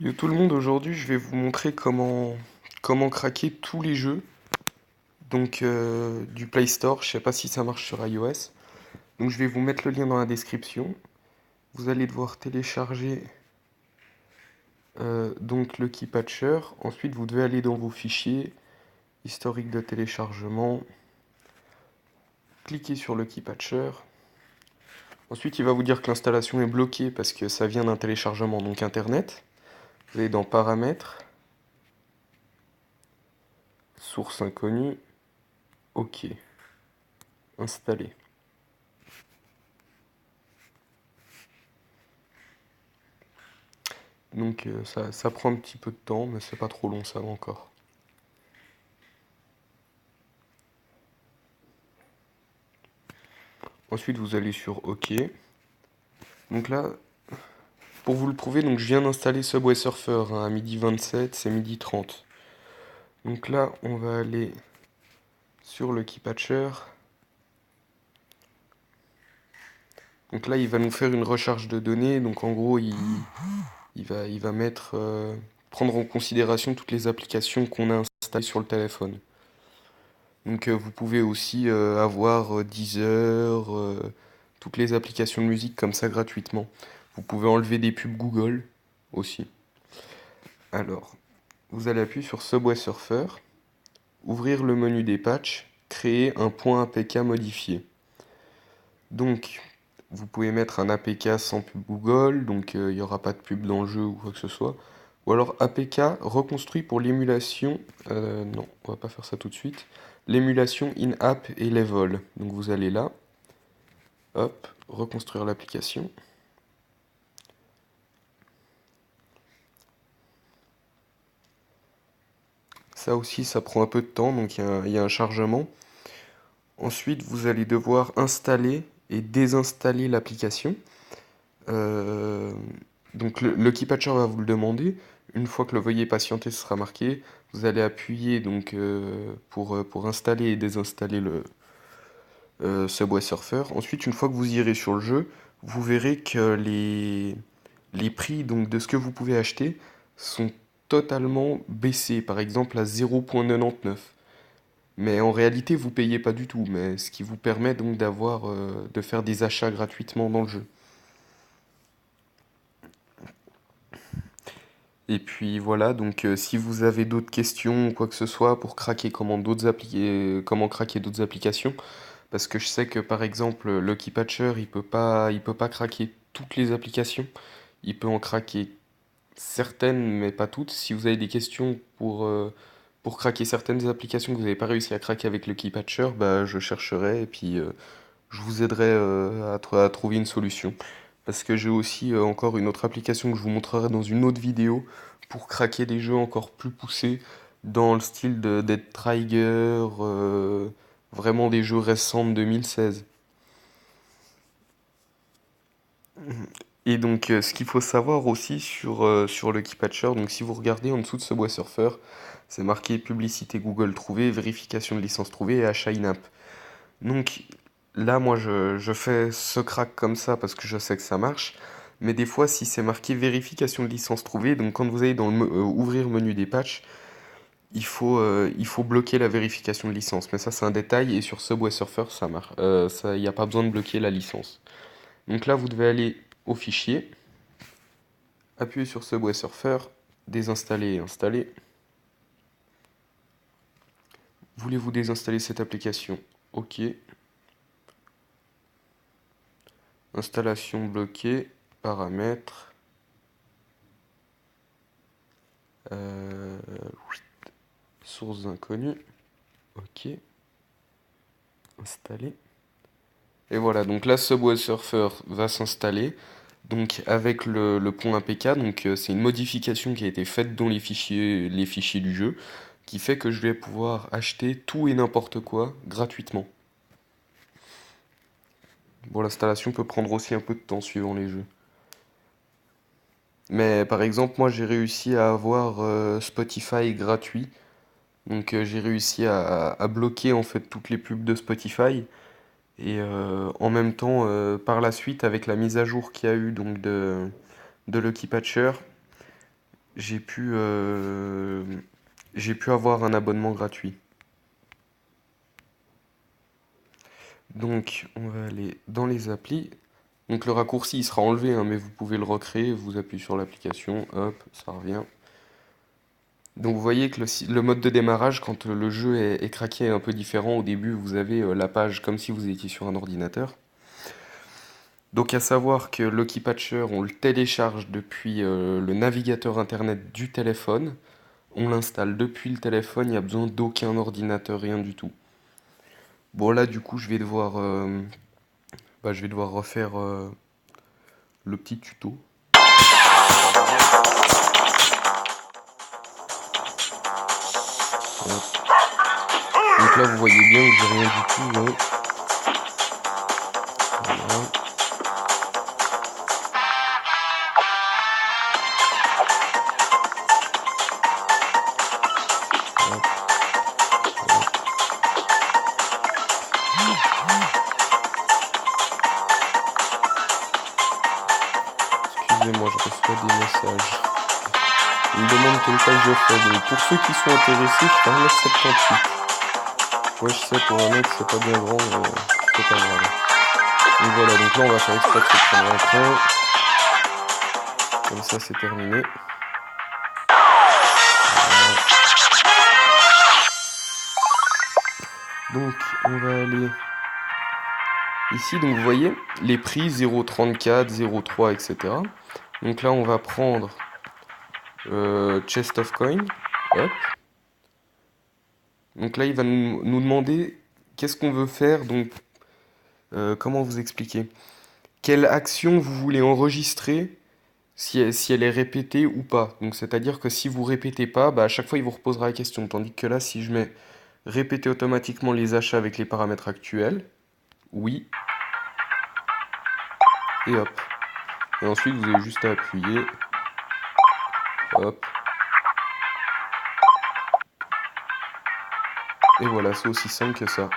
Yo tout le monde, aujourd'hui je vais vous montrer comment craquer tous les jeux du Play Store. Je sais pas si ça marche sur iOS. Donc je vais vous mettre le lien dans la description. Vous allez devoir télécharger donc le Keypatcher. Ensuite vous devez aller dans vos fichiers, historique de téléchargement, cliquez sur le Keypatcher. Ensuite il va vous dire que l'installation est bloquée parce que ça vient d'un téléchargement donc internet. Vous allez dans paramètres, source inconnue, ok, installer. Ça prend un petit peu de temps, mais c'est pas trop long, ça va encore. Ensuite, vous allez sur OK. Donc là, pour vous le prouver, donc je viens d'installer Subway Surfer hein, à 12h27, c'est 12h30. Donc là, on va aller sur le Keypatcher. Donc là, il va nous faire une recharge de données. Donc en gros, il va prendre en considération toutes les applications qu'on a installées sur le téléphone. Vous pouvez aussi avoir Deezer, toutes les applications de musique comme ça gratuitement. Vous pouvez enlever des pubs Google aussi. Alors, vous allez appuyer sur Subway Surfer, ouvrir le menu des patchs, créer un point APK modifié. Donc, vous pouvez mettre un APK sans pub Google, il n'y aura pas de pub dans le jeu ou quoi que ce soit. Ou alors APK reconstruit pour l'émulation. Non, on va pas faire ça tout de suite. L'émulation in-app et level. Donc vous allez là, hop, reconstruire l'application. Ça aussi, ça prend un peu de temps, donc il y a un chargement. Ensuite, vous allez devoir installer et désinstaller l'application. Euh, le Keypatcher va vous le demander. Une fois que le veuillez patienter sera marqué, vous allez appuyer pour installer et désinstaller le Subway Surfer. Ensuite, une fois que vous irez sur le jeu, vous verrez que les prix donc, de ce que vous pouvez acheter sont totalement baissés. Par exemple à 0,99. Mais en réalité, vous payez pas du tout. Mais ce qui vous permet donc de faire des achats gratuitement dans le jeu. Et puis voilà, si vous avez d'autres questions ou quoi que ce soit pour craquer comment craquer d'autres applications, parce que je sais que par exemple le Keypatcher il peut pas craquer toutes les applications, il peut en craquer certaines mais pas toutes. Si vous avez des questions pour craquer certaines applications que vous n'avez pas réussi à craquer avec le Keypatcher, bah je chercherai et puis je vous aiderai à trouver une solution. Parce que j'ai aussi encore une autre application que je vous montrerai dans une autre vidéo pour craquer des jeux encore plus poussés dans le style de Dead Trigger, vraiment des jeux récents de 2016. Et ce qu'il faut savoir aussi sur le Keypatcher, donc si vous regardez en dessous de ce bois surfer, c'est marqué publicité Google trouvée, vérification de licence trouvée et achat in-app. Donc là, moi, je fais ce crack comme ça parce que je sais que ça marche. Mais des fois, si c'est marqué vérification de licence trouvée, donc quand vous allez dans ouvrir menu des patchs, il faut bloquer la vérification de licence. Mais ça, c'est un détail. Et sur Subway Surfer, ça marche. Il n'y a pas besoin de bloquer la licence. Donc là, vous devez aller au fichier, appuyer sur Subway Surfer, désinstaller et installer. Voulez-vous désinstaller cette application? Ok. Installation bloquée, paramètres. Euh, Sources inconnues. Ok. Installer. Et voilà, donc là, Subway Surfer va s'installer. Donc avec le point APK, c'est une modification qui a été faite dans les fichiers du jeu, qui fait que je vais pouvoir acheter tout et n'importe quoi gratuitement. Bon, l'installation peut prendre aussi un peu de temps suivant les jeux. Mais par exemple, moi j'ai réussi à avoir Spotify gratuit. J'ai réussi à bloquer en fait toutes les pubs de Spotify. Et en même temps, par la suite, avec la mise à jour qu'il y a eu de Lucky Patcher, j'ai pu, j'ai pu avoir un abonnement gratuit. Donc, on va aller dans les applis. Donc, le raccourci, il sera enlevé, hein, mais vous pouvez le recréer. Vous appuyez sur l'application, hop, ça revient. Donc, vous voyez que le mode de démarrage, quand le jeu est craqué, est un peu différent. Au début, vous avez la page comme si vous étiez sur un ordinateur. Donc, à savoir que Lucky Patcher, on le télécharge depuis le navigateur internet du téléphone. On l'installe depuis le téléphone, il n'y a besoin d'aucun ordinateur, rien du tout. Bon, là, du coup, je vais devoir refaire le petit tuto. Hop. Donc là, vous voyez bien que j'ai rien du tout, hein. Voilà. Hop, hop. Excusez-moi, je reçois des messages. Il me demande quelle taille je fais. Donc pour ceux qui sont intéressés, je fais 1m78. Ouais, je sais, pour un mec, c'est pas bien grand, mais c'est pas grave. Donc voilà, donc là, on va faire exprès de se prendre un train. Comme ça, c'est terminé. Voilà. Donc, on va aller ici. Donc, vous voyez, les prix 0,34, 0,3, etc. Donc là, on va prendre Chest of Coin. Hop. Donc là, il va nous demander qu'est-ce qu'on veut faire. Donc, comment vous expliquer? Quelle action vous voulez enregistrer si elle est répétée ou pas. Donc, c'est-à-dire que si vous répétez pas, bah, à chaque fois, il vous reposera la question. Tandis que là, si je mets répéter automatiquement les achats avec les paramètres actuels, oui, et hop. Et ensuite, vous avez juste à appuyer. Hop. Et voilà, c'est aussi simple que ça.